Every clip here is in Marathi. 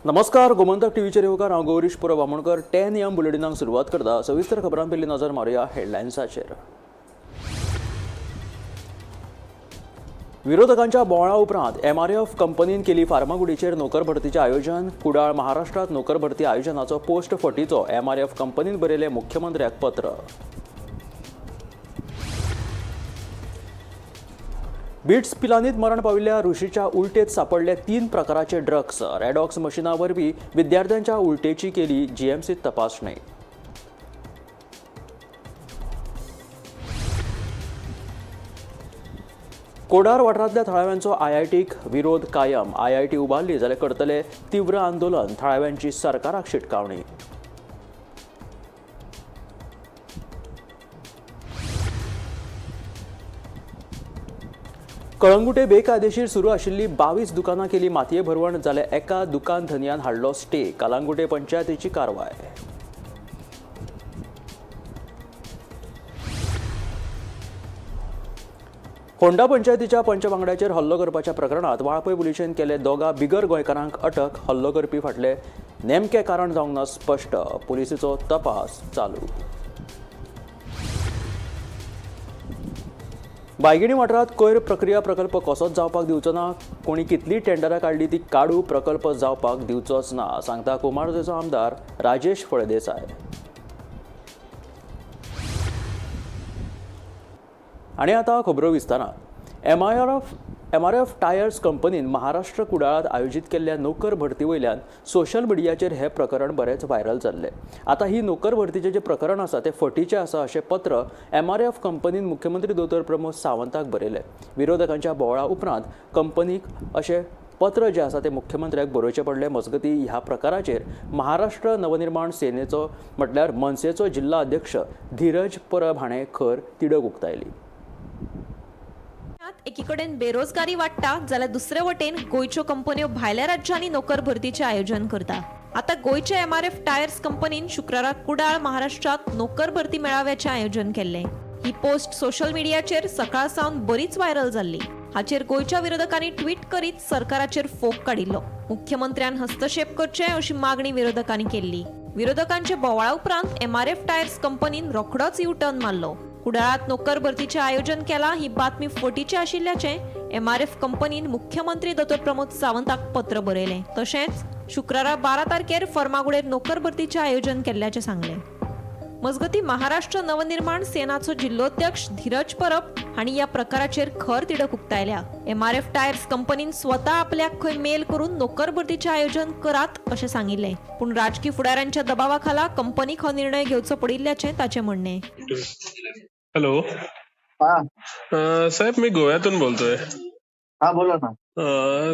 नमस्कार. गोमंतक टीव्हीचे रेवकार हांव गौरीश पुरब आमोणकर 10 AM बुलेटिनाक सुरवात करता. सविस्तर खबरां पयलीं नजर मारूया हेडलायन्साचेर. विरोधकांच्या बोवाळा उपरांत MRF कंपनीन केली फार्मागुडीचेर नोकर भरतीचें आयोजन. कुडाळ महाराष्ट्रात नोकर भरती आयोजनाचो पोस्ट फटीचो MRF कंपनीन बरयलें मुख्यमंत्र्याक पत्र. बिट्स पिलांनीत मरण पाविल्ल्या ऋषीच्या उलटेत सापडले 3 प्रकाराचे ड्रग्स. रेडॉक्स मशिना वरवीं विद्यार्थ्यांच्या उलटेची केली GMCत तपासणी. कोडार वाठारांतल्या थळाव्यांचो IITक विरोध कायम. IIT उबारली जाल्यार करतले तीव्र आंदोलन. थळाव्यांची सरकाराक शिटकावणी. कळंगुटे बेकायदेशीर सुरू आशिल्ली 22 दुकानां केली मातये भरवण. जाल्यार एका दुकान धन्यान हाडलो स्टे. कळंगुटे पंचायतीची कारवाय. होंडा पंचायतीच्या पंचवांगड्याचेर हल्लो करपाच्या प्रकरणात वाळपय पुलिशेन केले दोगा बिगर गोंयकारांक अटक. हल्लो करपी फाटले नेमके कारण जावंक ना स्पश्ट. पुलिसेचो तपास चालू. बायगिणी वाठारात कोयर प्रक्रिया प्रकल्प कसोच जावपाक दिवचो ना. कोणी कितली टेंडरां काडली ती काडू प्रकल्प जावपाक दिवचोच ना, सांगता कुमारजुचो आमदार राजेश फळदेसाय. आनी आतां खबरो विस्तारान. MRF टायर्स कंपनीन महाराष्ट्र कुडाळात आयोजीत केल्ल्या नोकर भरती वयल्यान सोशल मिडियाचेर हे प्रकरण बरेच व्हायरल जाल्ले. आतां ही नोकर भरतीचें जे प्रकरण आसा तें फटीचें आसा अशें पत्र MRF कंपनीन मुख्यमंत्री दोतोर प्रमोद सावंताक बरयलें. विरोधकांच्या बोवाळा उपरांत कंपनीक अशें पत्र जे आसा ते मुख्यमंत्र्याक बरोवचें पडलें. मजगतीं ह्या प्रकाराचेर महाराष्ट्र नवनिर्माण सेनेचो म्हटल्यार मनसेचो जिल्हा अध्यक्ष धीरज परब हाणें खर तिडक उक्तायली. एकीकडेन बेरोजगारी वाडटा जाल्यार दुसरे वटेन गोंयच्यो कंपन्यो भायल्या राज्यांनी नोकर भरतीचे आयोजन करता. आता गोंयच्या MRF टायर्स कंपनीन शुक्राराक कुडाळ महाराष्ट्रात नोकर भरती मेळाव्याचे आयोजन केल्ले. ही पोस्ट सोशल मिडियाचेर सकाळ सावन बरीच व्हायरल जाल्ली. हाचेर गोंयच्या विरोधकांनी ट्वीट करीत सरकाराचेर फोग काडिल्लो. मुख्यमंत्र्यान हस्तक्षेप करचे अशी मागणी विरोधकांनी केल्ली. विरोधकांचे बोवाळा उपरांत MRF टायर्स कंपनीन रोखडोच यू-टर्न मारलो. कुडाळात नोकर भरतीचे आयोजन केला ही बातमी फटीची आशिल्ल्याचे MRF कंपनीन मुख्यमंत्री दोतोर प्रमोद सावंताक पत्र बरयलें. तशेंच शुक्रारा 12 तारखेर फर्मागुडेर नोकर भरतीचे आयोजन केल्ल्याचे सांगलें. मजगतीं महाराष्ट्र नवनिर्माण सेनाचो जिल्लोध्यक्ष धीरज परब हांणी ह्या प्रकाराचेर खर तिडक उक्तायल्या. MRF टायर्स कंपनीन स्वता आपल्याक खंय मेल करून नोकर भरतीचे आयोजन करात अशें सांगिल्लें. पूण राजकीय फुडाऱ्यांच्या दबावा खाला कंपनीक हो निर्णय घेवचो पडिल्ल्याचें ताचें म्हणणें. हॅलो. साहेब मी गोव्यातून बोलतोय. हा बोला ना.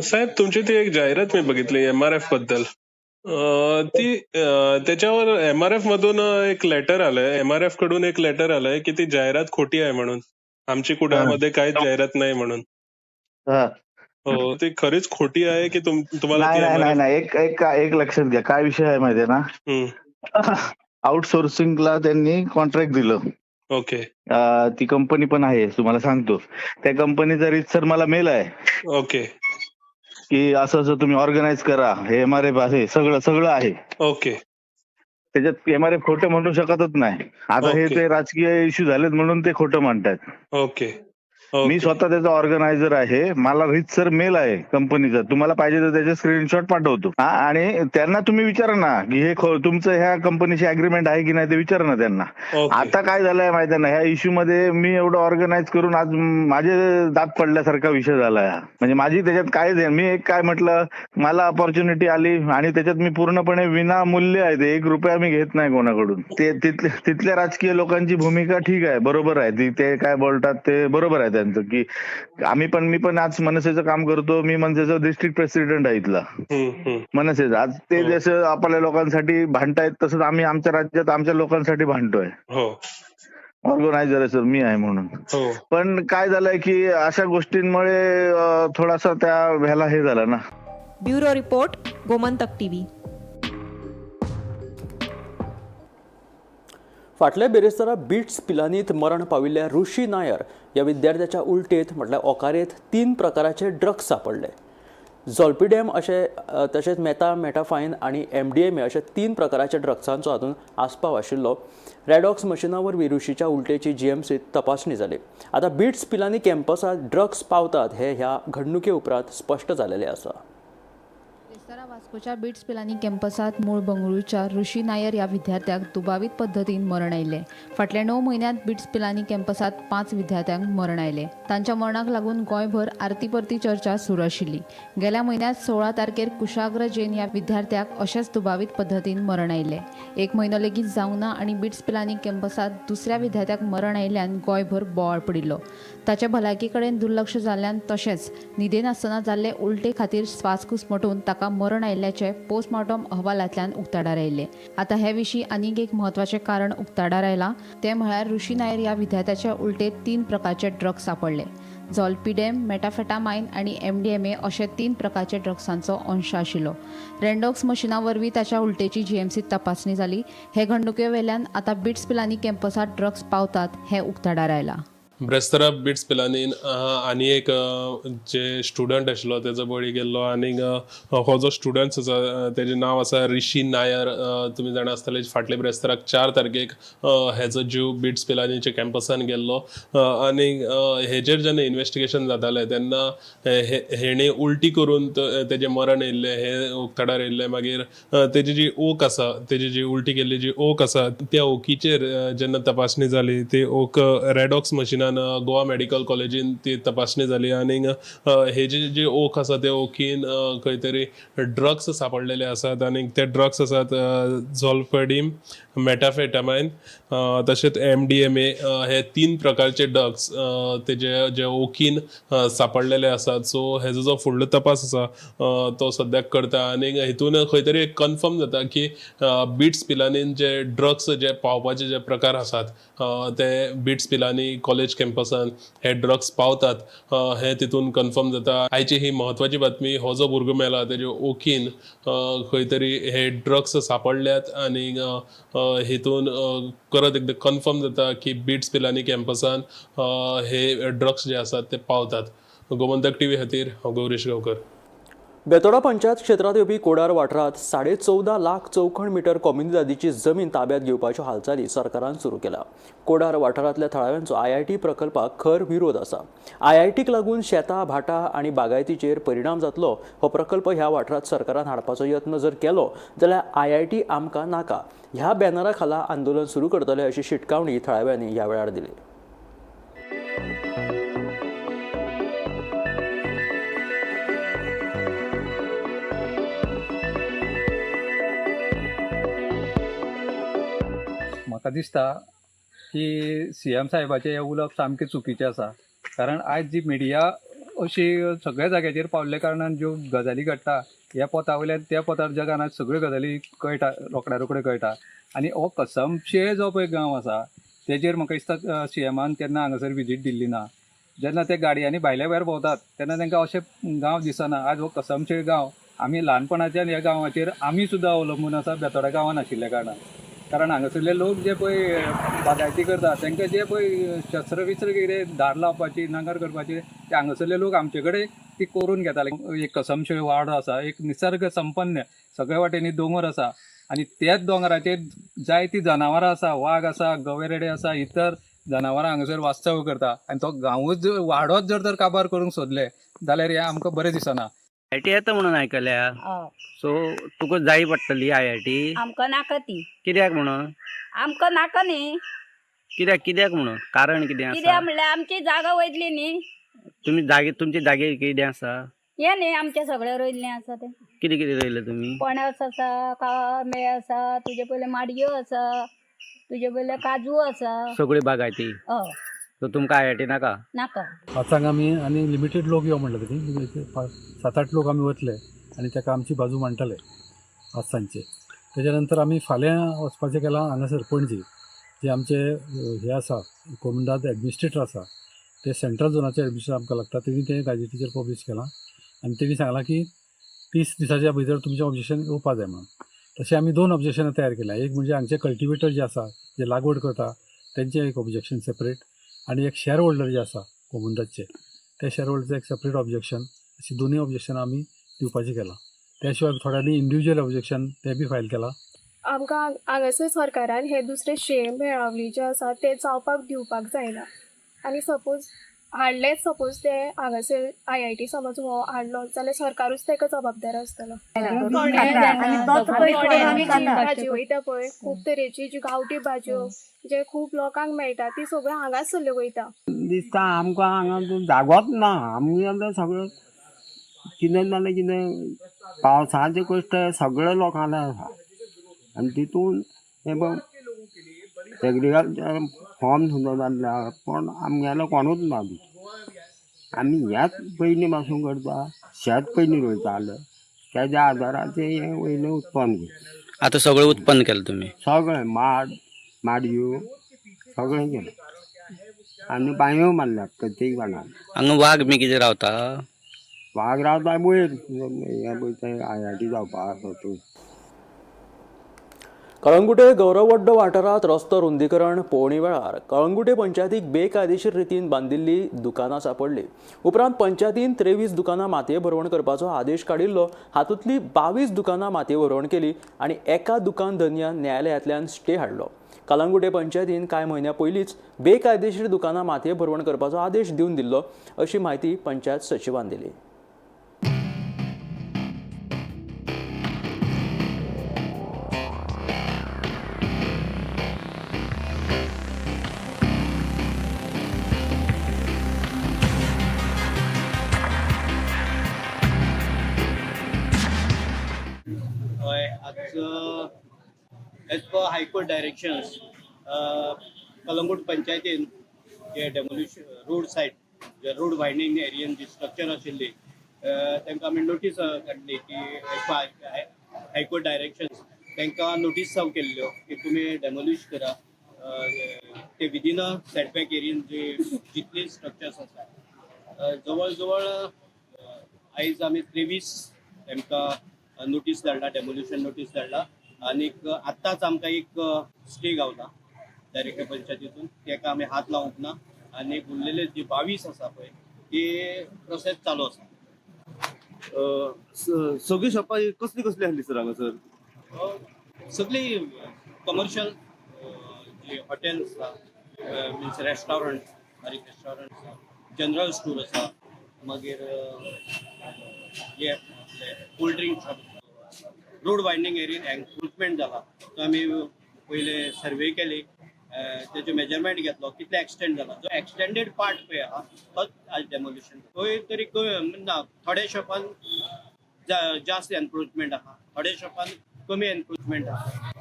साहेब तुमची ती एक जाहिरात मी बघितली MRF बद्दल. ती त्याच्यावर MRF मधून एक लेटर आलंय, MRF कडून एक लेटर आलंय की ती जाहिरात खोटी आहे म्हणून, आमची कुडाळमध्ये काहीच जाहिरात नाही म्हणून. हो, ती खरीच खोटी आहे की तुम्हाला? नाही, एक लक्षात घ्या, काय विषय आहे माहितीये ना, आउटसोर्सिंगला त्यांनी कॉन्ट्रॅक्ट दिलं. ओके. ती कंपनी पण आहे, तुम्हाला सांगतो. त्या कंपनीचा रीतसर मला मेल आहे. ओके. की असं असं तुम्ही ऑर्गनाईज करा, हे MRF आहे, सगळं आहे. ओके. त्याच्यात MRF खोटं म्हणू शकतच नाही. आता हे ते राजकीय इश्यू झालेत म्हणून ते खोटं म्हणतात. ओके. मी स्वतः त्याचा ऑर्गनायझर आहे. मला रीतसर मेल आहे कंपनीचा, तुम्हाला पाहिजे तर त्याचे स्क्रीनशॉट पाठवतो. आणि त्यांना तुम्ही विचारा ना की हे तुमचं ह्या कंपनीशी अग्रीमेंट आहे की नाही ते विचारा ना त्यांना. आता काय झालंय माहिती ना, ह्या इश्यू मध्ये मी एवढं ऑर्गनाईज करून आज माझे दात पडल्यासारखा विषय झालाय. म्हणजे माझी त्याच्यात काय, मी एक काय म्हटलं, मला अपॉर्च्युनिटी आली आणि त्याच्यात मी पूर्णपणे विनामूल्य आहे. ते 1 रुपया मी घेत नाही कोणाकडून. ते तिथल्या राजकीय लोकांची भूमिका ठीक आहे, बरोबर आहे. ते काय बोलतात ते बरोबर आहे की मी पण आज मनसेचं काम करतो. मी मनसेचा डिस्ट्रिक्ट प्रेसिडेंट आहे इथला मनसेचा. आज ते जसं आपल्या लोकांसाठी भांडतायत तसंच आम्ही आमच्या राज्यात आमच्या लोकांसाठी भांडतोय. ऑर्गनायझर सर मी आहे म्हणून. पण काय झालंय की अशा गोष्टींमुळे थोडासा त्या ह्याला हे झालं ना. Bureau report, Gomantak TV. फाटल्या बेरेस्तारा बिट्स पिलांनीत मरण पाविल्ल्या ऋषी नायर या विद्यार्थ्याच्या उलटेत म्हटल्यार ओकारेत 3 प्रकाराचे ड्रग्स सापडले. झॉल्पिडेम तशेंच मेटाफायन आनी MDMA अशे 3 प्रकाराच्या ड्रग्सांचो हातूंत आस्पाव आशिल्लो. रॅडॉक्स मशिना वरवीं रुशीच्या उलटेची GMCत तपासणी जाली. आतां बिट्स पिलांनी कॅम्पसांत ड्रग्स पावतात हे ह्या घडणुके उपरांत स्पश्ट जालेलें आसा. बेस्तारा वास्कोच्या बिट्स पिलांनी कॅम्पसात मूळ बंगळुरूच्या ऋषी नायर ह्या विद्यार्थ्याक दुबावीत पद्दतीन मरण आयिल्लें. फाटल्या 9 म्हयन्यांत बिट्स पिलांनी कॅम्पसात 5 विद्यार्थ्यांक मरण आयलें. तांच्या मरणाक लागून गोंयभर आरती परती चर्चा सुरू आशिल्ली. गेल्या म्हयन्यांत 16 तारखेर कुशाग्र जैन ह्या विद्यार्थ्याक अशेंच दुबावीत पद्दतीन मरण आयलें. 1 म्हयनो लेगीत जावं ना आनी बिट्स पिलांनी कॅम्पसात दुसऱ्या विद्यार्थ्याक मरण आयिल्ल्यान गोंयभर बोवाळ पडिल्लो. ताचे भलायके कडेन दुर्लक्ष जाल्ल्यान तशेंच न्हिदेन आसतना जाल्ले उलटे खातीर स्वास घुस्मटून ताका मरण आयिल्ल्याचे पोस्टमॉर्टम अहवालांतल्यान उक्ताडार आयिल्ले. आतां हे विशीं आनीक एक म्हत्वाचें कारण उक्ताडार आयलां तें म्हळ्यार ऋषी नायर ह्या विद्यार्थ्याचे उलटे 3 प्रकारचे ड्रग्स सापडले. झॉल्पिडेम, मेटाफेटामाइन आनी MDMA अशे 3 प्रकारचे ड्रग्सांचो अंश आशिल्लो. रॅडॉक्स मशिना वरवीं ताच्या उलटेची GMCत तपासणी जाली. हे घडणुके वेल्यान आतां बिट्स पिलांनी कॅम्पसात ड्रग्स पावतात हें उक्ताडार आयलां. ब्रेस्तारा बिट्स पिलांनी आनी एक जे स्टुडंट आशिल्लो तेजो बळी गेल्लो. आनीक हो जो स्टुडंट आसा तेजें नांव आसा ऋषी नायर. तुमी जाणा आसतले फाटले ब्रेस्ताराक 4 तारखेक हेजो जीव बिट्स पिलांनीच्या कॅम्पसान गेल्लो. आनीक हेजेर जेन्ना इन्वेस्टिगेशन जातालें तेन्ना हेणें उलटी करून तेजें मरण येयल्लें हे उक्ताडार येयल्लें. मागीर तेजी जी ओक आसा, तेजी जी उलटी केल्ली जी ओक आसा त्या ओकीचेर जेन्ना तपासणी जाली ती ओक रॅडॉक्स मशिनान गोवा मेडिकल कॉलेजीन ती तपासणी जाली. आनीक हेजी जी ओक आसा त्या ओकीन खंय तरी ड्रग्स सापडलेले आसात. आनीक ते ड्रग्स आसात झॉल्पिडेम, मेटाफेटामाइन तशेंच MDMA हे 3 प्रकारचे ड्रग्स तेजे जे ओकीन सापडलेले आसात. सो हेजो जो फुडलो तपास आसा तो सद्याक करता. आनीक हितून खंय तरी एक कन्फर्म जाता की बिट्स पिलांनी जे ड्रग्स जे पावपाचे जे प्रकार आसात ते बिट्स पिलांनी कॉलेज कॅम्पसान हे ड्रग्स पावतात हे तितून कन्फर्म जाता. आयची ही महत्वाची बातमी. हो जो भुरगो मेला तेजे ओकीन खंय तरी हे ड्रग्स सापडल्यात. आनीक हितून परत एकदा कन्फर्म जाता की बिट्स पिलांनी कॅम्पसान हे ड्रग्स जे आसात ते पावतात. गोमंतक TV खातीर हांव गौरीश गांवकर. बेतोडा पंचायत क्षेत्रांत येवपी कोडार वाठारांत 14.5 लाख चौखण मीटर कॉम्युनिदादीची जमीन ताब्यात घेवपाच्यो हालचाली सरकारान सुरू केला. कोडार वाठारांतल्या थळाव्यांचो IIT प्रकल्पाक खर विरोध आसा. IITक लागून शेतां, भाटां आनी बागायतीचेर परिणाम जातलो. हो प्रकल्प ह्या वाठारांत सरकारान हाडपाचो यत्न जर केलो जाल्यार IIT आमकां नाका ह्या बॅनरा खाला आंदोलन सुरू करतले अशी शिटकावणी थळाव्यांनी ह्या वेळार दिली. म्हाका दिसता की CM साहेबाचे हे उलोवप सामकें चुकीचें आसा. कारण आयज जी मिडिया अशी सगळ्या जाग्याचेर पावल्ल्या कारणान ज्यो गजाली घडटा ह्या पोता वयल्यान त्या पोतार जगान आज सगळ्यो गजाली कळटा, रोखड्या कळटा. आनी हो कसमशे जो पळय गांव आसा तेजेर म्हाका दिसता CMान केन्ना हांगासर विजीट दिल्ली ना. जेन्ना ते गाडयांनी भायल्या भायर भोंवतात तेन्ना तांकां अशे गांव दिसना. आज हो कसमशे गांव आमी ल्हानपणाच्यान ह्या गांवाचेर आमी सुद्दां अवलंबून आसा बेतोडा गांवान आशिल्ल्या कारणान. कारण हांगासरले लोक जे पळय बागायती करता तांकां जे पळय शस्त्र विस्त्र कितें धार लावपाची, नांगर करपाची ते हांगासरले लोक आमचे कडेन ती करून घेताले. एक कसमशे वाडो आसा, एक निसर्ग संपन्न सगळ्या वाटेनी दोंगर आसा आनी त्याच दोंगराचेर जायतीं जनावरां आसा, वाघ आसा, गवेरेडे आसा, इतर जनावरां हांगासर वास्तव करता. आनी तो गांवूच वाडोच जर काबार करूंक सोदले जाल्यार हें आमकां बरें दिसना. IIT येता म्हणून आयकल्या. सो तुका जाय पडटली IIT? आमकां नाका ती. कित्याक म्हणून? आमकां नाका न्ही. कित्याक म्हणून? कारण कितें आसा? कित्याक म्हणल्यार आमची जागा वयतली न्ही. तुमची जागे कितें आसा? हे न्ही आमचे सगळे रोयल्लें आसा तें. कितें रोयले तुमी? पणस आसा, कामे आसा, तुजे पयले माडयो आसा, तुजे पयले काजू आसा. सगळी बागायती. हय. सो तुमकां IIT नाका? नाका. वाचांक आमी आनी लिमिटेड लोक यो म्हणले तरी 7-8 लोक आमी वतले आनी ताका आमची बाजू मांडटले आज सांजचे. तेज्या नंतर आमी फाल्यां वचपाचें केलां हांगासर पणजी. जे आमचे हे आसा कोमुंदाद एडमिनिस्ट्रेटर आसा ते सेंट्रल झोनाचे एडमिनिस्ट्रेटर आमकां लागता. तेणी तें गाजेटीचेर पब्लीश केलां आनी तेणी सांगलां की 30 दिसाच्या भितर तुमचें ऑब्जेक्शन येवपा जाय म्हणून. तशें आमी 2 ऑब्जेक्शनां तयार केल्या. एक म्हणजे हांगचे कल्टिवेटर जे आसा जे लागवड करता तेंचें एक ऑब्जेक्शन सेपरेट आनी एक शेअर होल्डर जे आसा कोमुंदादचे त्या शेअर होल्डरचं एक सेपरेट ऑब्जेक्शन. अशी दोन्ही ऑब्जेक्शन आमी दिवपाचें केलां. त्या शिवाय थोड्यांनी इंडिव्हिज्युअल ऑब्जेक्शन तें बी फायल केलां. आमकां हांगासर सरकारान हे दुसरे मेळावली जे आसा ते जावपाक दिवपाक जायना. आनी सपोज हाडलेच सपोज ते हांगासर IIT समज हो हाडलो जाल्यार सरकारूच ताका जबाबदार आसतलो. भाजी वयता पळय खूब तरेची जी गांवठी भाजयो जे खूब लोकांक मेळटा ती सगळ्यो हांगाच सल्ल्यो वयता. दिसता आमकां हांगा जागोच ना. आमी आतां सगळें कितें जालें कितें पावसाचे कश्ट सगळे लोकांना आसा आनी तितून हे पळय एग्रिकल्चर फॉर्म सुद्दां जाल्ल्या पण आमगेलो कोणूच ना. आमी ह्याच पयलीं पासून करता, शेत पयलीं रोयताले, तेज्या आदाराचेर हें वयलें उत्पन्न घेता. आता सगळं उत्पन्न केलं तुम्ही? सगळें माडयो सगळें केलें आनी बांयो मारल्यात प्रत्येक जाणांक. हांगा वाघ बी कितें रावता? वाघ रावता वयर हे पळय IIT जावपाक आसा थंय. कळंगुटे गौरववड्ड वाठारात रस्तो रुंदीकरण पळोवणी वेळार कळंगुटे पंचायतीक बेकायदेशीर रितीन बांदिल्ली दुकानां सापडली. उपरांत पंचायतीन 23 दुकानां मातये भरवण करपाचो आदेश काडिल्लो. हातूंतली 22 दुकानां मातये भरवण केली आनी एका दुकान धन्यान न्यायालयांतल्यान स्टे हाडलो. कळंगुटे पंचायतीन कांय म्हयन्या पयलींच बेकायदेशीर दुकानां मातये भरवण करपाचो आदेश दिवन दिल्लो अशी माहिती पंचायत सचिवान दिली. As per high court directions Calangute पंचायतीन जे डेमोलिशन रोड सायड जे रोड वायडनींग एरियन जी स्ट्रक्चर आशिल्ली तांकां आमी नोटीस काडली की एज पर हायकोर्ट डायरेक्शन्स तांकां नोटीस सर्व केल्ल्यो की तुमी डेमोलिश करा ते विदीन अ सेटबॅक एरियन जे जितले स्ट्रक्चर्स आसा. जवळ जवळ आयज आमी 23 तांकां नोटीस धाडला, डेमोल्युशन नोटीस धाडला आनी आत्ताच आमकां एक स्टे गावला डायरेक्टर पंचायतीतून ताका आमी हात लावंक ना आनी उरलेले जे 22 आसा पळय ती प्रोसेस चालू आसा. सगळी शॉपां कसली कसली आसली सर हांगासर? सगळी कमर्शियल जे हॉटेल्स आसा मिन्स रेस्टॉरंट बारीक रेस्टॉरंट आसा, जनरल स्टोर आसा, मागीर हे cold drink shop, road widening एरियन एन्क्रोचमेंट जाला. तो आमी पयले सर्वे केली, तेजो मेजरमेंट घेतलो कितले एक्सटेंड जाला. जो एक्सटेंडेड पार्ट पळय आहा तोच आज डेमोल्युशन. थंय तरी ना थोड्या शॉपान जास्त एन्क्रोचमेंट आहा, थोड्या शॉपान कमी एन्क्रोचमेंट आहा.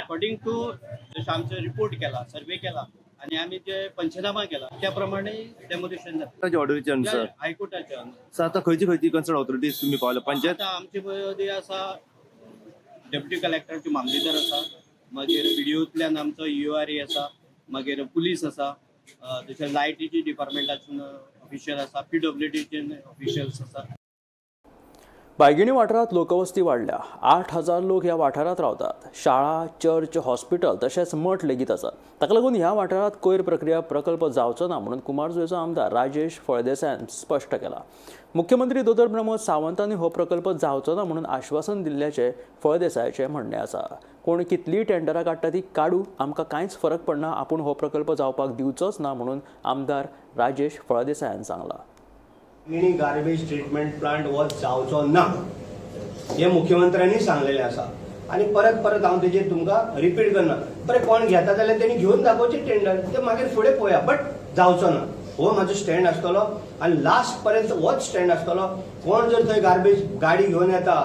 अकॉर्डिंग टू जसो आमचो रिपोर्ट केला, सर्वे केला आणि आम्ही जे पंचनामा केला त्या प्रमाणे डेमोल्युशन जाता ऑर्डरीच्या अनुसार हायकोर्टाच्या. सर आता खंयची कन्सर्न ऑथॉरिटीज तुम्ही पावल्या? पंचायत आमचे मध्ये आसा डेप्युटी कलेक्टरचे मामलेदार आसा, मागीर व्हिडिओतल्यान आमचो EORA आसा, मागीर पुलीस आसा, तशेंच लायटीची डिपार्टमेंटाचे ऑफिशियल आसा, PWDचे ऑफिशियल्स आसा. बायगिणी वाठारात लोकवस्ती वाडल्या. 8,000 लोक ह्या वाठारात रावतात. शाळा, चर्च, हॉस्पिटल तशेंच मठ लेगीत आसात. ताका लागून ह्या वाठारात कोयर प्रक्रिया प्रकल्प जावचो ना म्हणून कुमारजुंवेचो आमदार राजेश फळदेसायान स्पश्ट केला. मुख्यमंत्री दोतोर प्रमोद सावंतांनी हो प्रकल्प जावचो ना म्हणून आश्वासन दिल्ल्याचे फळदेसायाचे म्हणणे आसा. कोण कितलीय टेंडरां काडटा ती काडू, आमकां कांयच फरक पडना, आपूण हो प्रकल्प जावपाक दिवचोच ना म्हणून आमदार राजेश फळदेसायान सांगला. गार्बेज ट्रीटमेंट प्लांट हो जावचो ना हे मुख्यमंत्र्यांनी सांगलेले आसा आणि परत परत हांव तेजेर तुमकां रिपीट करना. बरें कोण घेता जाल्यार तेणी घेवन दाखोवचें टेंडर, ते मागीर फुडें पळोवया, बट जावचो ना हो म्हाजो स्टँड आसतलो आनी लास्ट पर्यंत होच स्टँड आसतलो. कोण जर थंय गार्बेज गाडी घेवन येता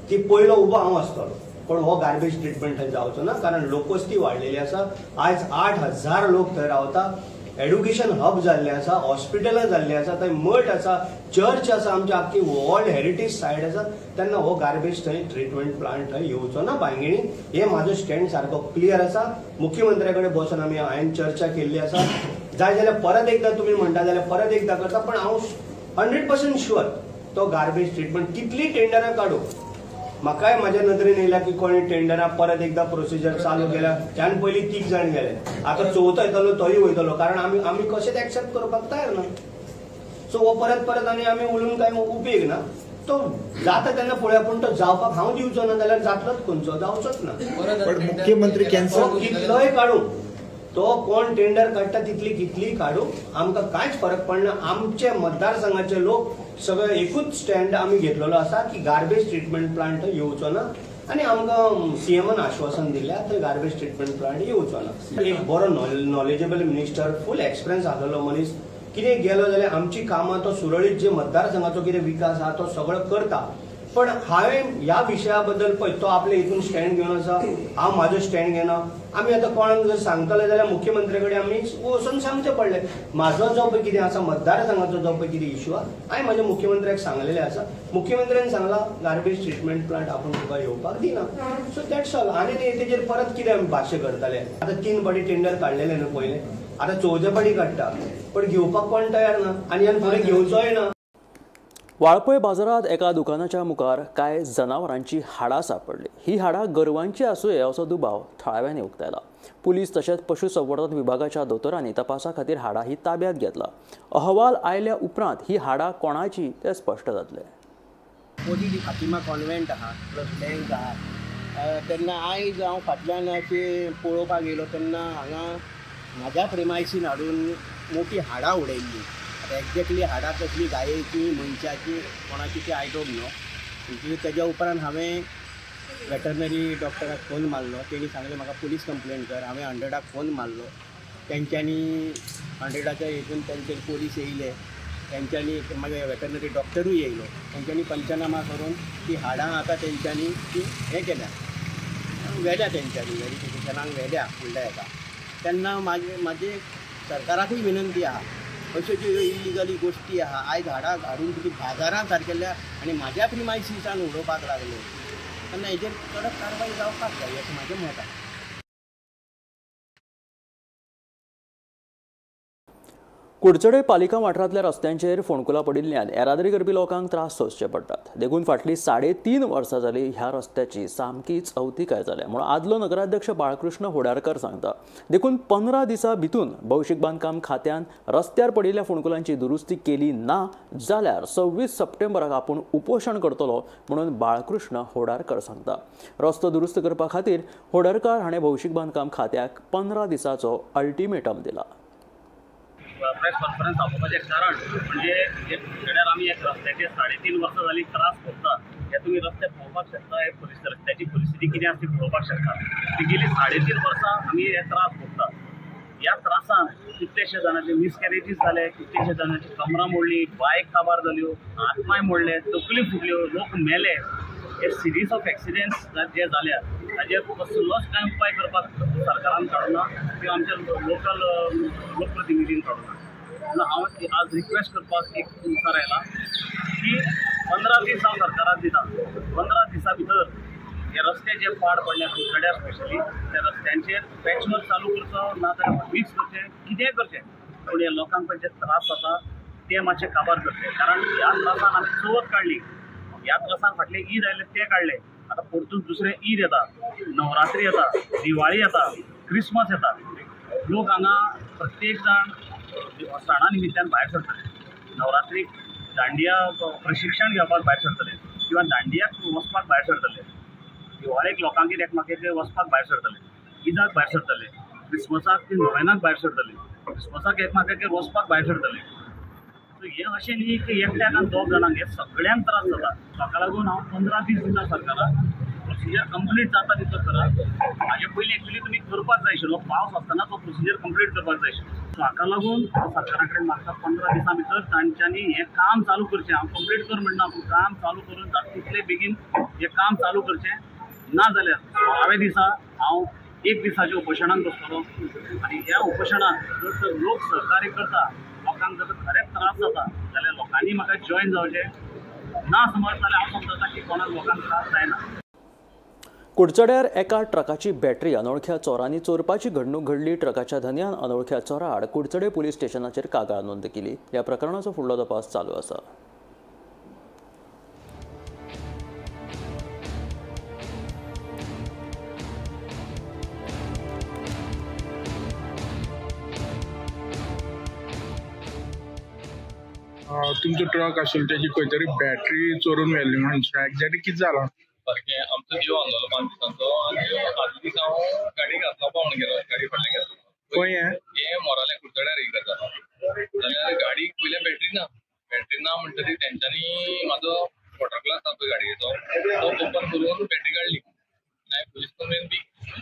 ती पयलो उबो हांव आसतलो, पण हो गार्बेज ट्रीटमेंट थंय जावचो ना. कारण लोकवस्ती वाडलेली आसा. आयज 8,000 लोक थंय रावता. एड्युकेशन हब जाल्लें आसा, हॉस्पिटलां जाल्लीं आसा, थंय मठ आसा, चर्च आसा, आमची आख्खी वर्ल्ड हेरिटेज सायट आसा. तेन्ना हो गार्बेज थंय ट्रीटमेंट प्लांट थंय येवचो ना बांयगिणी. हे म्हाजो स्टँड सारको क्लियर आसा. मुख्यमंत्र्या कडेन बसून हांवें चर्चा केल्ली आसा. जाय जाल्यार परत एकदां तुमी म्हणटा जाल्यार परत एकदां करता, पण हांव 100% शुअर तो गार्बेज ट्रीटमेंट कितली टेंडरां काडू. म्हाकाय म्हाज्या नदरेन येयला की कोणी टेंडरां परत एकदां प्रोसिजर चालू केल्या. त्यान पयलीं 3 जाण गेले, आतां 4थो येतलो तोय वयतलो, कारण आमी कशेंच एक्सेप्ट करपाक तयार ना. सो हो परत परत आनी आमी उलोवन कांय उपेग ना. तो जाता तेन्ना पळोवया पूण तो जावपाक हांव दिवचो ना जाल्यार जातलोच खंयचो जावचोच ना. पण मुख्यमंत्री तो कितलोय काडू तो कोण टेंडर काडटा कितली काडू आमकां कांयच फरक पडना. आमचे मतदारसंघाचे लोक सगळे एकूच स्टँड आमी घेतलेलो आसा की गार्बेज ट्रिटमेंट प्लांट येवचो ना आनी आमकां सीएमान आश्वासन दिल्या थंय गार्बेज ट्रिटमेंट प्लांट येवचो ना. एक बरो नॉलेजेबल मिनिस्टर फूल एक्सपिरियन्स आसलेलो मनीस कितें गेलो जाल्यार आमची कामां तो सुरळीत जे मतदारसंघाचो कितें विकास आहा तो सगळो करता. पण हांवें ह्या विशया बद्दल पळय तो आपले हितून स्टँड घेवन आसा हांव म्हाजो स्टँड घेना. आमी आतां कोणाक जर सांगतले जाल्यार मुख्यमंत्री कडेन आमी वचून सांगचें पडलें. म्हाजो जो पळय कितें आसा मतदारसंघाचो जो पळय कितें इशू आहा हांवें म्हाज्या मुख्यमंत्र्याक सांगलेलें आसा. मुख्यमंत्र्यान सांगला गार्बेज ट्रिटमेंट प्लांट आपूण तुका येवपाक दिना. So that's all. आनी तेजेर परत कितें आमी भाश्य करतले. आतां 3 फावटी टेंडर काडलेले न्हू पयले आतां 4थ्या फावटी काडटा पण घेवपाक कोण तयार ना आनी फुडें घेवचोय ना. वाळपय बाजारात एका दुकानाच्या मुखार कांय जनावरांची हाडां सापडली. ही हाडां गोरवांची आसूये असो दुबाव थळाव्यांनी उक्तायला. पुलीस तशेंच पशुसंवर्धन विभागाच्या दोतोरांनी तपासा खातीर हाडां ही ताब्यात घेतला. अहवाल आयल्या उपरांत ही हाडां कोणाची तें स्पश्ट जातलें. मदीं फातिमा कॉन्व्हेंट आहा प्लस बँक आहा तेन्ना आयज हांव फाटल्यान अशें पळोवपाक येयलो तेन्ना हांगा म्हाज्या प्रेमायसीन हाडून मोठी हाडां उडयल्ली. एक्झॅक्टली हाडां कसली गायेची मनशाची कोणाची ती आय डोंट नो. तेज्या उपरांत हांवें वेटरनरी डॉक्टराक फोन मारलो. तेणी सांगलें म्हाका पुलीस कंप्लेंट कर. हांवें 100 फोन मारलो. तेंच्यांनी 100च्या हितून तेंचे पोलीस येयले. तेंच्यांनी मागीर वेटरनरी डॉक्टरूय येयलो. तेंच्यांनी पंचनामा करून ती हाडां आतां तेंच्यांनी ती हें केल्या व्हेल्या तेंच्यांनी व्हेरिफिकेशनाक व्हेल्या फुडल्या हेका. तेन्ना म्हाजी सरकाराकूय विनंती आहा अश्यो ज्यो इलिगली गोश्टी आहा आयज हाडां हाडून तुमी बाजारांत सारकेल्या आनी म्हाज्या प्रिमायसीसान उडोवपाक लागले तेन्ना हेजेर कडक कारवाय जावपाक जाय अशें म्हाजें मत आसा. कुडचडे पालिका वाठारांतल्या रस्त्यांचेर फोंडकुलां पडिल्ल्यान येरादारी करपी लोकांक त्रास सोंसचे पडटात. देखून फाटलीं 3.5 वर्सां जालीं ह्या रस्त्याची सामकीच अवतिकाय जाल्या म्हूण आदलो नगराध्यक्ष बाळकृष्ण होडारकर सांगता. देखून 15 दिसां भितून भौशीक बांदकाम खात्यान रस्त्यार पडिल्ल्या फोंडकुलांची दुरुस्ती केली ना जाल्यार 26 सप्टेंबराक आपूण उपोशण करतलो म्हणून बाळकृष्ण होडारकर सांगता. रस्तो दुरुस्त करपा खातीर होडारकर हाणें भौशीक बांदकाम खात्याक 15 दिसांचो अल्टिमेटम दिला. प्रेस कॉन्फरन्स आपोवपाचें कारण म्हणजे खेड्यार आमी एक रस्त्याचे 3.5 वर्सां जालीं त्रास भोगता. हे तुमी रस्ते पळोवपाक शकता. हे रस्त्याची परिस्थिती कितें आसा ती पळोवपाक शकता. ती गेली 3.5 वर्सां आमी हे त्रास भोगता. ह्या त्रासान कितलेशे जाणांचे मिसकॅरेजीस जाले, कितलेशे जाणांची कमरां मोडली, बायक काबार जाल्यो, हातपाय मोडले, तकली फुटल्यो, लोक मेले. हे सिरीज ऑफ एक्सिडेंट्स जे जाल्या ताजेर कसलोच कांय उपाय करपाक सरकारान काडूना किंवा आमच्या लोकल लोकप्रतिनिधीन काडूना. म्हणून हांव आज रिक्वेस्ट करपाक एक मुखार आयला की 15 दीस हांव सरकाराक दिता. 15 दिसां भितर हे रस्ते जे पाड पडल्या कुडचड्यार स्पेशली त्या रस्त्यांचेर पॅचवर्क चालू करचो ना जाल्यार फिक्स करचें कितेंय करचें. पूण हे लोकांक जे त्रास जाता ते मातशे काबार करचे. कारण ह्या त्रासान आमी चवथ काडली. ह्या त्रासान फाटले ईद आयले ते काडले. आतां परतून दुसरे ईद येता, नवरात्री येता, दिवाळी येता, क्रिसमस येता. लोक हांगा प्रत्येक जाण सणा निमित्यान भायर सरतले. नवरात्रीक दांडिया प्रशिक्षण घेवपाक भायर सरतले किंवा दांडियाक वचपाक भायर सरतले. दिवाळेक लोकांगेर एकामेकांगेर वचपाक भायर सरतले. ईदाक भायर सरतले. क्रिसमसाक ती नोवेनाक भायर सरतले. क्रिसमसाक एकामेकांगेर वचपाक भायर सरतले. सो हे अशें न्ही की एकट्याक आनी 2 जाणांक हे सगळ्यांक त्रास जाता. ताका लागून हांव 15 दीस दिता सरकाराक. प्रोसिजर कंप्लीट जाता तितलो करात. हाजे पयलीं एक्चुली तुमी करपाक जाय आशिल्लो. पावस आसतना तो प्रोसिजर कंप्लीट करपाक जाय आशिल्लो. सो हाका लागून सरकारा कडेन म्हाका 15 दिसां भितर तांच्यांनी हें काम चालू करचें. हांव कंप्लीट कर म्हणना पूण काम चालू करून तितले बेगीन हें काम चालू करचें. ना जाल्यार 16व्या दिसा हांव 1 दिसाच्या उपोशणाक बसतलो. आनी ह्या उपोशणाक जर लोक सहकार्य करता, लोकांक जर खरेंच त्रास जाता जाल्यार लोकांनी म्हाका जॉयन जावचें. ना समज जाल्यार हांव समजता की कोणाक लोकांक त्रास जायना. कुडचड्यार एका ट्रकाची बॅटरी अनवळख्या चोरांनी चोरपाची घडणूक घडली. ट्रकाच्या धन्यान अनवळख्या चोराड कुडचडे पुलीस स्टेशनाचेर कागाळ नोंद केली. ह्या प्रकरणाचो फुडलो तपास चालू आसा. तुमचो ट्रक आशिल्लो त्याची खंय तरी बॅटरी चोरून व्हेल्ली म्हणून एक्झॅक्टली कितें जालां? सारकें आमचो जीव आसलो 5 दिसांचो आनी आदले दीस हांव गाडी घातलो पावून गेलो गाडी फाटल्यान गेलो खंय हे मोराले कुडचड्यार एक जाता जाल्यार गाडीक पयलें बॅटरी ना म्हणटरी तेंच्यांनी म्हाजो वॉटर ग्लास आसा पळय गाडयेचो तो ओपन करून बॅटरी काडली हांवें पुलीस कंप्लेन बी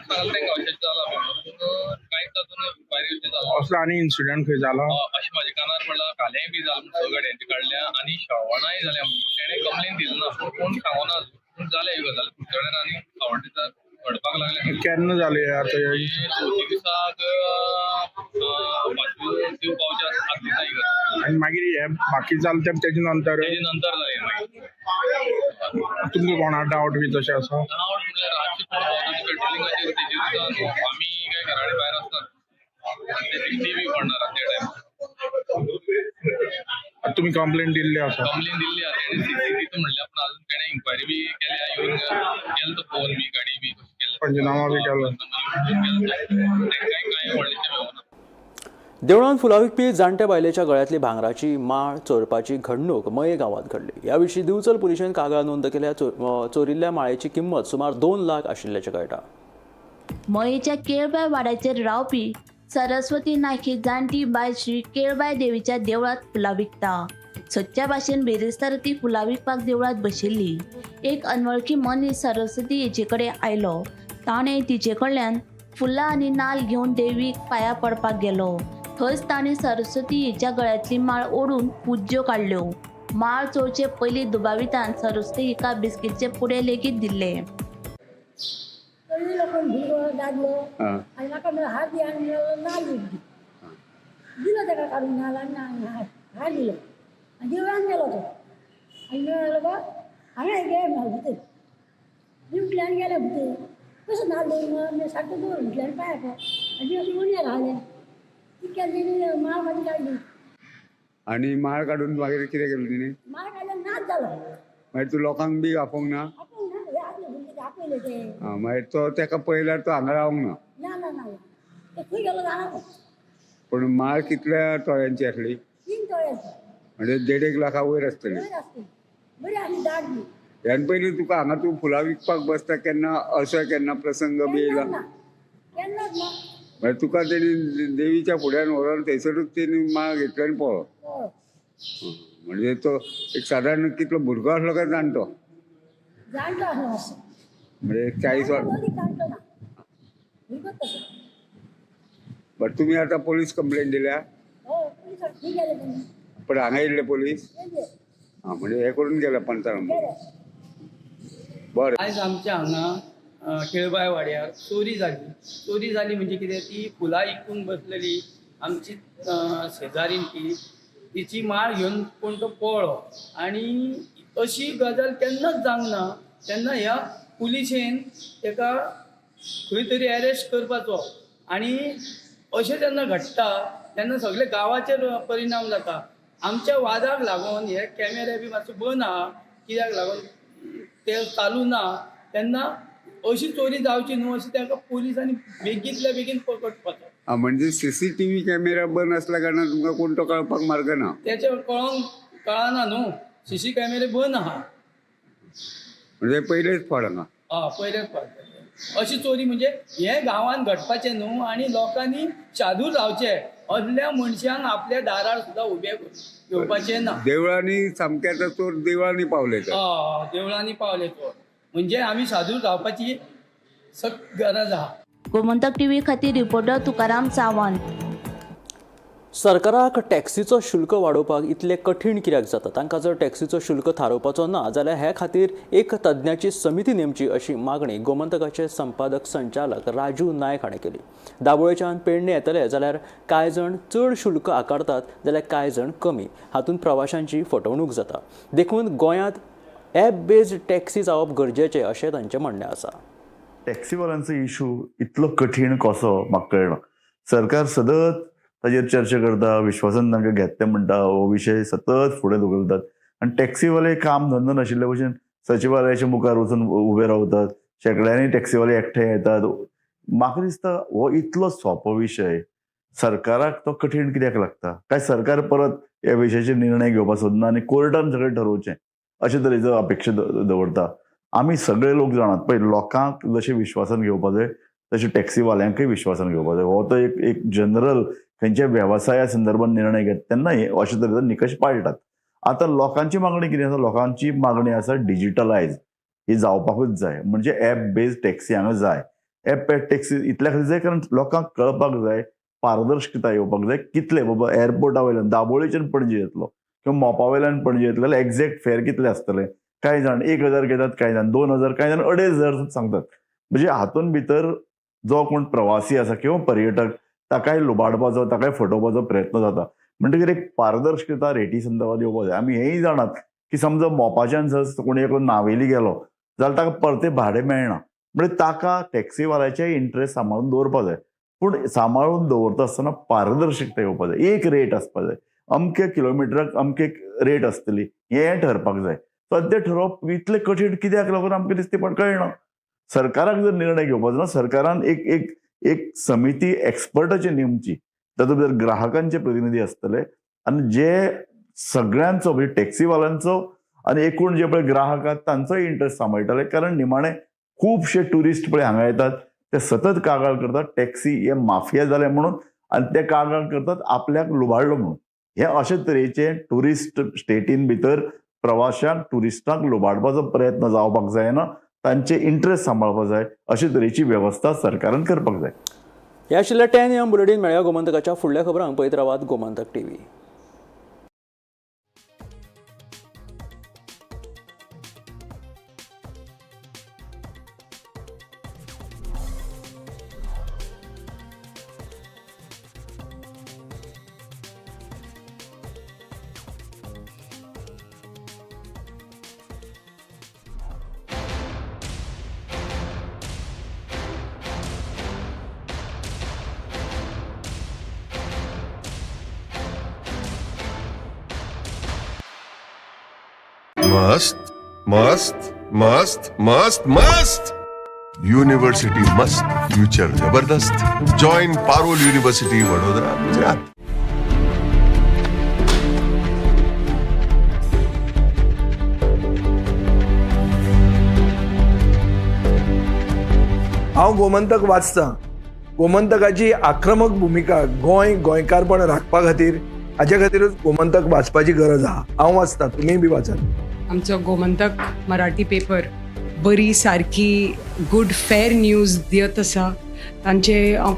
सांगलें तेंकां अशें जालां म्हणून कांयच तातूंत इन्क्वायरी अशें जालो असलो आनी इन्सिडंट खंय जाला? अशें म्हाजे कानार म्हणल्यार कालेय बी जालें स गाडयांची काडल्या आनी शावणाय जाल्या म्हणून तेणें कंप्लेन दिली ना कोण सांगोना पूण जाले ह्यो गजाली कुडचड्यार आनी सावंड दिसा घडपाक लागले केन्ना जाले आतां चवथी दिसाक पांचवी दिव पावच्या 7 दिसा ही गजाल आनी मागीर हे बाकी जालें तेजे नंतर तेजे नंतर जालें मागीर तुमकां कोणा डावट बी तशें आसा? डावट म्हणल्यार रातची कोण भोंवता पेट्रोलिंगाचेर तेजेर दिसा न्हू आमी काय घरा कडेन भायर आसतात आनी ते दिसती बी पडना रातचे टायम तुमी कंप्लेन दिल्ली आसा? कंप्लेन दिल्ली आसा तेणें सीसीटीव्ही म्हणल्या पूण अजून तेणें इन्क्वायरी बी केल्या येवन केलो तो फोन बी गाडी बी कशी केल्या पंचनामा बी केलो? तेंकांय कांय व्हडलेशें मेळना. देवळांत फुलां विकपी जाणट्या बायलेच्या गळ्यातली भांगराची माळ चोरपाची घडणूक मये गांवांत घडली. याविशीं दिवचल पुलिशेन कागाळ नोंद केल्या. चोरिल्ल्या माळेची किंमत सुमार 2 लाख आशिल्ल्याचें कळटा. मयेच्या केळबाय वाड्याचेर रावपी सरस्वती नायक ही जाणटी बायल श्री केळबाय देवीच्या देवळात फुलां विकता. सदच्या भाशेन बेरेस्तार ती फुलां विकपाक देवळात बशिल्ली. एक अनवळखी मनीस सरस्वती हेचे कडेन आयलो. ताणें तिचे कडल्यान फुलां आनी नाल्ल घेवन देवीक पांयां पडपाक गेलो. थंयच ताणें सरस्वती हेच्या गळ्यांतली माळ ओडून पुज्यो काडल्यो. माळ चोरचे पयलीं दुबावितान सरस्वती हिका बिस्किटचे पुडे लेगीत दिल्ले. दादलो आनी म्हाका हात दी आनी नाल्ल दिलो ताका काडून नाल्ल आनी हात दिलो आनी देवळान गेलो तो आनी मेळलो गो हांवें गे भितर म्हटल्यान गेले भितर कसो नाल्ल दवरून सारको दवर म्हटल्यान पांयाक आनी अशी उणें घालें तितक्यान तेणी माळ म्हाजी काडली. आनी माळ काडून मागीर कितें केलें तिणी? माळ काडल्यान नाच जालो. मागीर तूं लोकांक बी आपोवंक ना? आपूण ना हे आपले भुरगे आपयले ते मागीर तो तेका पळयल्यार तो हांगा रावंक ना? ना ना ना ते खंय गेलो जाणा. पूण माळ कितल्या तोळ्यांची आसली? 3 तोळ्याची म्हणजे 1.5 लाखा वयर आसतली. बरी आनी दाट बी. ह्यान पयलीं तुका हांगा तूं फुलां विकपाक बसता केन्ना असो केन्ना प्रसंग बी येयला? केन्नाच ना. मागीर तुका तेणी देवीच्या फुड्यान व्हरोन थंयसरूच तेणी माळ घेतलो आनी पळो. म्हणजे तो एक सादारण कितलो भुरगो आसलो काय जाणटो? जाणटो आसलो मातसो. म्हणजे 40 वर्स. जाणटो ना भुरगोच तसो. बट तुमी आतां पोलीस कंप्लेन दिल्या? हय पुलिसाक खंय गेले तेमी. पण हांगा येयल्ले पोलीस? म्हणजे हे करून गेले पंचायत. बरें. आयज आमच्या हांगा केळबाय वाड्यार चोरी जाली म्हणजे कितें ती फुलां विकूंक बसलेली आमची शेजारीन ती तिची माळ घेवन कोण तो पळो आनी अशी गजाल केन्नाच जावंक ना. तेन्ना ह्या पुलिशेन ताका खंय तरी अरेस्ट करपाचो आनी अशें जेन्ना घडटा तेन्ना सगळे गांवाचेर परिणाम जाता. आमच्या वादाक लागून हे कॅमेरे बी मातसो बंद आहा कित्याक लागून ते चालू ना तेन्ना अशी चोरी जावची न्हू अशी ताका पुलिसांनी बेगींतल्या बेगीन पकडपाचो. म्हणजे सीसीटीव्ही कॅमेरा बंद असल्या कारणान तुमकां कोण तो कळपाक मार्ग ना? त्याचे कळना न्हू. सीसी कॅमेरे बंद आहा. म्हणजे पयलेच फावट हांगा? पयलेच फावट अशी चोरी म्हणजे हे गांवान घडपाचें न्हू आनी लोकांनी शादूर रावचे. असल्या मनशांक आपल्या दारार सुद्दां उबे घेवपाचें ना. देवळांनी सामके आतां चोर देवळांनी पावले. देवळांनी पावले चोर म्हणजे आमी सादूर रावपाची सख्त गरज आहा. गोमंतक टीव्ही खातीर रिपोर्टर तुकाराम सावंत. सरकाराक टॅक्सीचो शुल्क वाडोवपाक इतले कठीण कित्याक जाता? तांकां जर टॅक्सीचो शुल्क थारोवपाचो ना जाल्यार हे खातीर एक तज्ञाची समिती नेमची अशी मागणी गोमंतकाचे संपादक संचालक राजू नायक हाणें केली. दाबोळेच्यान पेडणे येतले जाल्यार कांय जाण चड शुल्क आकारतात जाल्यार कांय जाण कमी. हातूंत प्रवाशांची फटवणूक जाता. देखून गोंयांत ॲप बेस्ड टॅक्सी जावप गरजेचें अशें तांचें म्हणणें आसा. टॅक्सीवाल्यांचो इशू इतलो कठीण कसो म्हाका कळना. सरकार सतत ताजेर चर्चा करता, विश्वासान तांकां घेतले म्हणटा, हो विशय सतत फुडें धुकलतात आनी टॅक्सीवाले काम धंदो नाशिल्ले भशेन सचिवालयाच्या मुखार वचून उबे रावतात. शेकड्यांनी टॅक्सीवाले एकठांय येतात. म्हाका दिसता हो इतलो सोंपो विशय सरकाराक तो कठीण कित्याक लागता? काय सरकार परत ह्या विशयाचे निर्णय घेवपाक सोदना आनी कोर्टान सगळें ठरोवचें अशे तरेचो अपेक्षा दवरता. आमी सगळे लोक जाणात पळय, लोकांक जशें विश्वासान घेवपा जाय तशें टॅक्सीवाल्यांकय विश्वासान घेवपा जाय. हो तो एक जनरल खंयच्या वेवसाया संदर्भात निर्णय घेता तेन्ना अशे तरेचो निकश पाळटात. आतां लोकांची मागणी कितें आसा? लोकांची मागणी आसा डिजिटलायज ही जावपाकूच जाय. म्हणजे ऍप बेस्ड टॅक्सी हांगा जाय. ऍप बेस्ड टॅक्सी इतल्या खातीर जाय कारण लोकांक कळपाक जाय, पारदर्शकता येवपाक जाय. कितले बाबा एअरपोर्टा वयल्यान दाबोळेच्यान पणजे येतलो किंवा मोपा वयल्यान पणजे येतलो जाल्यार एक्झॅक्ट फेअर कितले आसतले? कांय जाण 1000 घेतात, कांय जाण 2000, कांय जाण 2500 सांगतात. म्हणजे हातून भितर जो कोण प्रवासी आसा किंवा पर्यटक ताकाय लुबाडपाचो, ताकाय फटोवपाचो प्रयत्न जाता. म्हणटकीर एक पारदर्शकता रेटी संदर्भात येवपाक जाय. आमी हेंय जाणात की समजा मोपाच्यान जर कोणी एक नावेली गेलो जाल्यार ताका परते भाडें मेळना. म्हणजे ताका टॅक्सीवाल्याचे इंट्रस्ट सांबाळून दवरपाक जाय. पूण सांबाळून दवरता आसतना पारदर्शकता येवपाक जाय. एक रेट आसपाक जाय. अमके किलोमिटराक अमके रेट आसतली हें ठरपाक जाय. सद्या ठरोवप इतलें कठीण कित्याक लागून आमकां दिसता पण कळना. सरकाराक जर निर्णय घेवपाचो ना, सरकारान एक समिती एक्सपर्टाची नेमची, तातूंत भितर ग्राहकांचे प्रतिनिधी आसतले आनी जे सगळ्यांचो म्हणजे टॅक्सीवाल्यांचो आनी एकूण जे पळय ग्राहक आहात तांचोय इंट्रस्ट सांबाळटले. कारण निमाणे खुबशे ट्युरिस्ट पळय हांगा येतात ते सतत कागाळ करतात टॅक्सी हे माफिया जाले म्हणून आनी ते कागाळ करतात आपल्याक लुबाडलो म्हणून. हे अशे तरेचे ट्युरिस्ट स्टेटीन भितर प्रवाशांक ट्युरिस्टांक लुबाडपाचो प्रयत्न जावपाक जायना. तांचे इंट्रस्ट सांबाळपाक जाय अशे तरेची वेवस्था सरकारान करपाक जाय. हे आशिल्ले 10 AM बुलेटिन. मेळया गोमंतकाच्या फुडल्या खबरांक पळयत रावात गोमंतक TV. मस्त मस्त मस्त मस्त मस्त युनिवर्सिटी मस्त, फ्यूचर जबरदस्त. Join Parul university Vadodara, Gujarat. हांव गोमंतक वाचतां. गोमंतकाची आक्रमक भुमिका गोंयकारपण राखपा खातीर हाचे खातीरच गोमंतक वाचपाची गरज आहा. हांव वाचतां, तुमीय बी वाचात. आमचो गोमंतक मराठी पेपर बरी सारकी गूड फेअर न्यूज दियत आसा. तांचे खूब